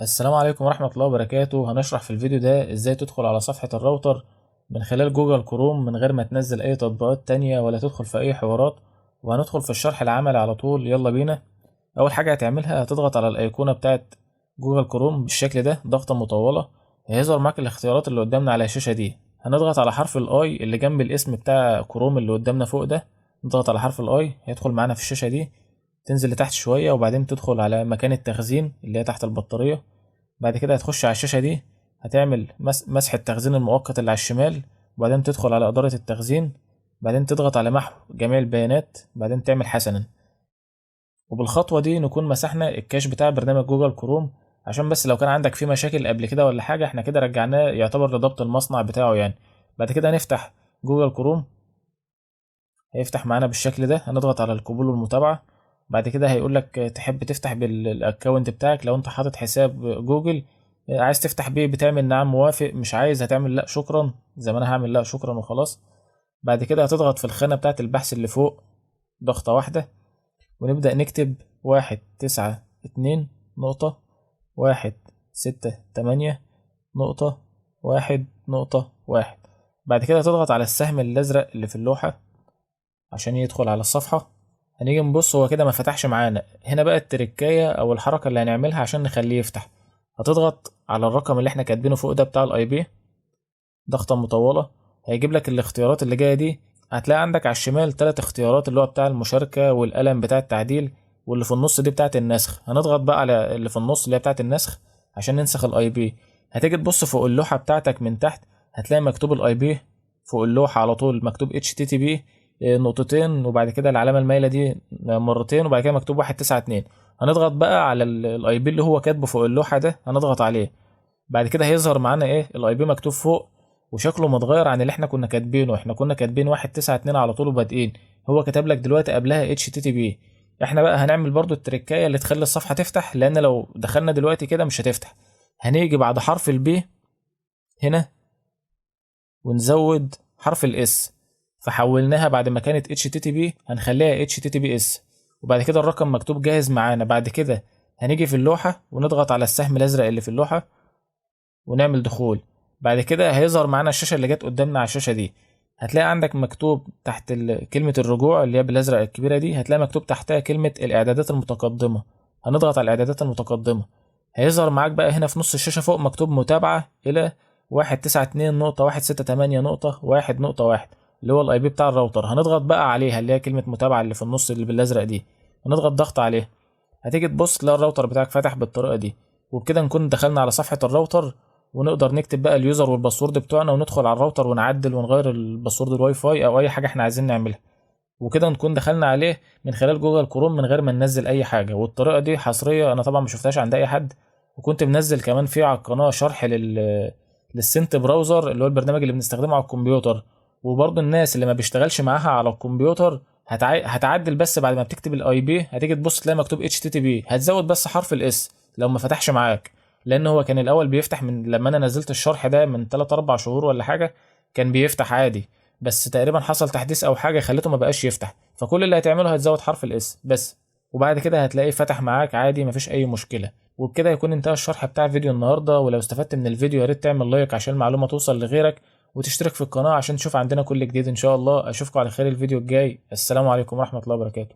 السلام عليكم ورحمة الله وبركاته. هنشرح في الفيديو ده ازاي تدخل على صفحة الراوتر من خلال جوجل كروم من غير ما تنزل اي تطبيقات تانية ولا تدخل في اي حوارات، وهندخل في الشرح العملي على طول. يلا بينا. اول حاجة هتعملها هتضغط على الايقونة بتاعت جوجل كروم بالشكل ده ضغطة مطولة. هيظهر معاك الاختيارات اللي قدامنا على الشاشة دي. هنضغط على حرف الاي اللي جنب الاسم بتاع كروم اللي قدامنا فوق ده. نضغط على حرف الاي هيدخل معانا في الشاشة دي. تنزل لتحت شوية وبعدين تدخل على مكان التخزين اللي هي تحت البطارية. بعد كده هتخش على الشاشة دي، هتعمل مسح التخزين المؤقت اللي على الشمال، وبعدين تدخل على إدارة التخزين، بعدين تضغط على محو جميع البيانات، بعدين تعمل حسنا. وبالخطوة دي نكون مسحنا الكاش بتاع برنامج جوجل كروم، عشان بس لو كان عندك فيه مشاكل قبل كده ولا حاجة احنا كده رجعناه يعتبر لضبط المصنع بتاعه يعني. بعد كده هنفتح جوجل كروم، هيفتح معانا بالشكل ده. هنضغط على القبول والمتابعة. بعد كده هيقول لك تحب تفتح بالاكونت بتاعك لو انت حاطط حساب جوجل. عايز تفتح بيه بتعمل نعم موافق، مش عايز هتعمل لا شكرا زي ما انا هعمل لا شكرا وخلاص. بعد كده هتضغط في الخانة بتاعة البحث اللي فوق ضغطة واحدة، ونبدأ نكتب 192.168.1.1. بعد كده هتضغط على السهم الأزرق اللي في اللوحة عشان يدخل على الصفحة. هنيجي نبص هو كده ما فتحش معانا. هنا بقى التركاية او الحركة اللي هنعملها عشان نخليه يفتح. هتضغط على الرقم اللي احنا كاتبينه فوق ده بتاع الاي بي ضغطة مطولة. هيجيب لك الاختيارات اللي جاية دي. هتلاقي عندك على الشمال 3 اختيارات اللي هو بتاع المشاركة والقلم بتاع التعديل، واللي في النص دي بتاعة النسخ. هنضغط بقى على اللي في النص اللي هي بتاعة النسخ عشان ننسخ الاي بي. هتيجي تبص فوق اللوحة بتاعتك من تحت، هتلاقي مكتوب الاي بي فوق اللوحة على طول، مكتوب HTTP نقطتين وبعد كده العلامة المايلة دي مرتين وبعد كده مكتوب 192. هنضغط بقى على الاي بي اللي هو كاتبه فوق اللوحة ده، هنضغط عليه. بعد كده هيظهر معانا ايه الاي بي مكتوب فوق وشكله متغير عن اللي احنا كنا كاتبينه. احنا كنا كاتبين 192 على طول وبادئين، هو كتب لك دلوقتي قبلها HTTP. احنا بقى هنعمل برضو التركاية اللي تخلي الصفحة تفتح، لان لو دخلنا دلوقتي كده مش هتفتح. هنيجي بعد حرف البي هنا ونزود حرف الاس، فحولناها بعد ما كانت HTTP هنخليها HTTPS. وبعد كده الرقم مكتوب جاهز معانا. بعد كده هنيجي في اللوحة ونضغط على السهم الازرق اللي في اللوحة ونعمل دخول. بعد كده هيظهر معانا الشاشة اللي جت قدامنا على الشاشة دي. هتلاقي عندك مكتوب تحت كلمة الرجوع اللي هي بالازرق الكبيرة دي، هتلاقي مكتوب تحتها كلمة الاعدادات المتقدمة. هنضغط على الاعدادات المتقدمة. هيظهر معاك بقى هنا في نص الشاشة فوق مكتوب متابعة الى 192.168.1.1 اللي هو الاي بي بتاع الراوتر. هنضغط بقى عليها اللي هي كلمة متابعة اللي في النص اللي بالازرق دي، هنضغط ضغط عليها. هتيجي تبص تلاقي الراوتر بتاعك فتح بالطريقة دي. وبكده نكون دخلنا على صفحة الراوتر، ونقدر نكتب بقى اليوزر والباسورد بتوعنا وندخل على الراوتر ونعدل ونغير الباسورد الواي فاي او اي حاجة احنا عايزين نعملها. وكده نكون دخلنا عليه من خلال جوجل كروم من غير ما ننزل اي حاجة. والطريقة دي حصرية، انا طبعا ما شفتهاش عند اي حد. وكنت منزل كمان في على القناة شرح للسنت براوزر اللي هو البرنامج اللي بنستخدمه على الكمبيوتر. وبرضه الناس اللي ما بيشتغلش معاها على الكمبيوتر هتعدل بس بعد ما بتكتب الاي بي هتيجي تبص تلاقي مكتوب HTTP، هتزود بس حرف الاس لو ما فتحش معاك. لان هو كان الاول بيفتح من لما انا نزلت الشرح ده من 3 4 شهور ولا حاجة، كان بيفتح عادي، بس تقريبا حصل تحديث او حاجة خليته ما بقاش يفتح. فكل اللي هتعمله هتزود حرف الاس بس، وبعد كده هتلاقيه فتح معاك عادي مفيش اي مشكلة. وبكده يكون انتهى الشرح بتاع فيديو النهارده. ولو استفدت من الفيديو يا ريت تعمل لايك عشان المعلومة توصل لغيرك، وتشترك في القناة عشان تشوف عندنا كل جديد ان شاء الله. اشوفكم على خير الفيديو الجاي. السلام عليكم ورحمة الله وبركاته.